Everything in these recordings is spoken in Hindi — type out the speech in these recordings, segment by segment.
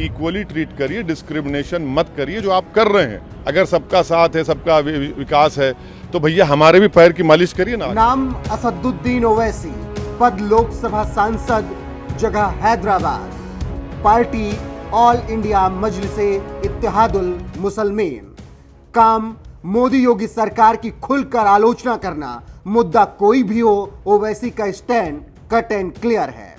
इक्वली ट्रीट करिए, डिस्क्रिमिनेशन मत करिए जो आप कर रहे हैं। अगर सबका साथ है, सबका विकास है, तो भैया हमारे भी पैर की मालिश करिए ना। नाम असदुद्दीन ओवैसी, पद लोकसभा सांसद, जगह Hyderabad, party all India Majlise Ittehadul Muslimeen, काम मोदी योगी सरकार की खुलकर आलोचना करना, मुद्दा कोई भी हो ओवैसी का स्टैंड कट एंड क्लियर है।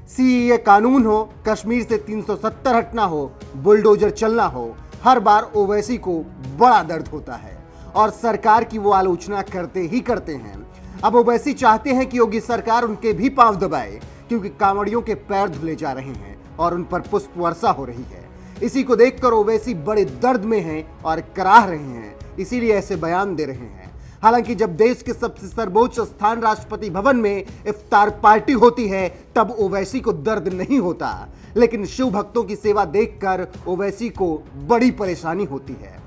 सीएए कानून हो, कश्मीर से 370 हटना हो, बुलडोजर चलना हो, हर बार ओवैसी को बड़ा दर्द होता है और सरकार की वो आलोचना करते ही करते हैं। अब ओवैसी चाहते हैं कि योगी सरकार उनके भी पांव दबाए, क्योंकि कांवड़ियों के पैर धुले जा रहे हैं और उन पर पुष्प वर्षा हो रही है। इसी को देखकर ओवैसी बड़े दर्द में हैं और कराह रहे हैं, इसीलिए ऐसे बयान दे रहे हैं। हालांकि जब देश के सबसे सर्वोच्च स्थान राष्ट्रपति भवन में इफ्तार पार्टी होती है तब ओवैसी को दर्द नहीं होता, लेकिन शिव भक्तों की सेवा देखकर ओवैसी को बड़ी परेशानी होती है।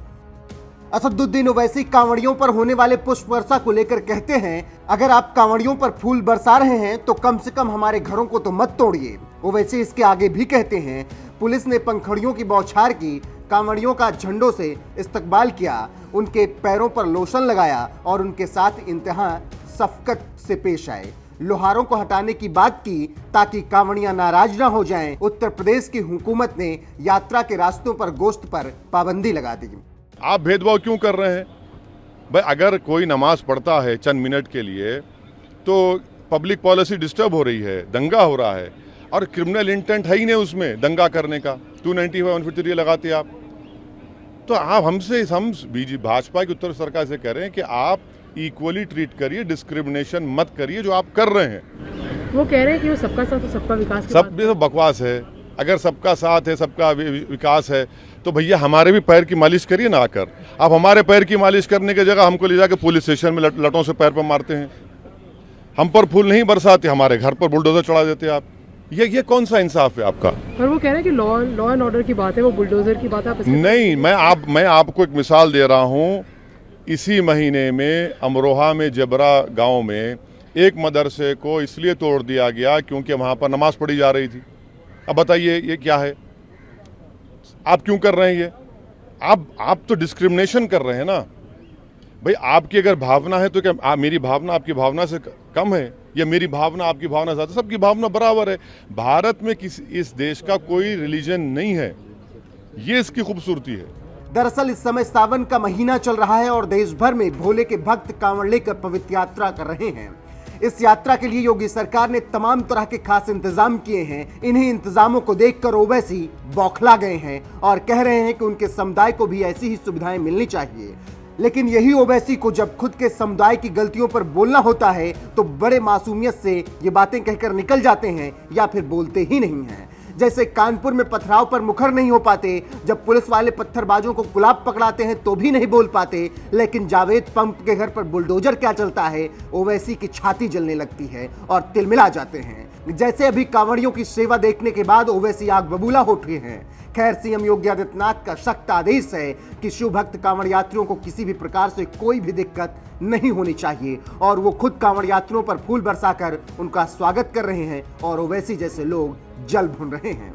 असदुद्दीन ओवैसी कांवड़ियों पर होने वाले पुष्प वर्षा को लेकर कहते हैं, अगर आप कांवड़ियों पर फूल बरसा रहे हैं तो कम से कम हमारे घरों को तो मत तोड़िए। ओवैसी इसके आगे भी कहते हैं, पुलिस ने पंखड़ियों की बौछार की, कांवड़ियों का झंडों से इस्तकबाल किया, उनके पैरों पर लोशन लगाया और उनके साथ इंतहा शफकत से पेश आए। लोहारों को हटाने की बात की ताकि कांवड़ियां नाराज ना हो जाएं। उत्तर प्रदेश की हुकूमत ने यात्रा के रास्तों पर गोश्त पर पाबंदी लगा दी। आप भेदभाव क्यों कर रहे हैं भाई? अगर कोई नमाज पढ़ता है चंद मिनट के लिए तो पब्लिक पॉलिसी डिस्टर्ब हो रही है, दंगा हो रहा है और क्रिमिनल इंटेंट है ही नहीं उसमें दंगा करने का। 295 153 लगाते आप तो आप हम भाजपा की उत्तर सरकार से कह रहे हैं कि आप इक्वली ट्रीट करिए, डिस्क्रिमिनेशन मत करिए जो आप कर रहे हैं। वो कह रहे हैं कि वो सबका साथ तो सबका विकास की सब बकवास है। अगर सबका साथ है, सबका विकास है, तो भैया हमारे भी पैर की मालिश करिए ना आकर। आप हमारे पैर की मालिश करने की जगह हमको ले जाकर पुलिस स्टेशन में लटों से पैर पर मारते हैं। हम पर फूल नहीं बरसाते, हमारे घर पर बुलडोजर चढ़ा देते आप। ये कौन सा इंसाफ है आपका? और वो कह रहे हैं कि लॉ एंड ऑर्डर की बात है, वो बुलडोजर की बात है। नहीं, मैं आपको एक मिसाल दे रहा हूँ। इसी महीने में अमरोहा में जबरा गांव में एक मदरसे को इसलिए तोड़ दिया गया क्योंकि वहां पर नमाज पढ़ी जा रही थी। अब बताइए ये क्या है? आप क्यों कर रहे हैं ये? आप तो डिस्क्रिमिनेशन कर रहे हैं ना भाई। आपकी अगर भावना है तो क्या मेरी भावना आपकी भावना से कम है, या मेरी भावना आपकी भावना से? सबकी भावना बराबर है। भारत में इस देश का कोई रिलीजन नहीं है, ये इसकी खूबसूरती है। दरअसल इस समय सावन का महीना चल रहा है और देश भर में भोले के भक्त कांवड़ लेकर पवित्र यात्रा कर रहे हैं। इस यात्रा के लिए योगी सरकार ने तमाम तरह के खास इंतजाम किए हैं। इन्हीं इंतजामों को देखकर ओवैसी बौखला गए हैं और कह रहे हैं कि उनके समुदाय को भी ऐसी ही सुविधाएं मिलनी चाहिए। लेकिन यही ओवैसी को जब खुद के समुदाय की गलतियों पर बोलना होता है तो बड़े मासूमियत से ये बातें कहकर निकल जाते हैं या फिर बोलते ही नहीं हैं। जैसे कानपुर में पथराव पर मुखर नहीं हो पाते, जब पुलिस वाले पत्थरबाजों को गुलाब पकड़ाते हैं तो भी नहीं बोल पाते, लेकिन जावेद पंप के घर पर बुलडोजर क्या चलता है, ओवैसी की छाती जलने लगती है और तिलमिला जाते हैं। जैसे अभी कांवड़ियों की सेवा देखने के बाद ओवैसी आग बबूला हो उठे हैं। खैर, सीएम योगी आदित्यनाथ का सख्त आदेश है कि शिव भक्त कांवड़ यात्रियों को किसी भी प्रकार से कोई भी दिक्कत नहीं होनी चाहिए और वो खुद कांवड़ यात्रियों पर फूल बरसाकर उनका स्वागत कर रहे हैं और ओवैसी जैसे लोग जल भुन रहे हैं।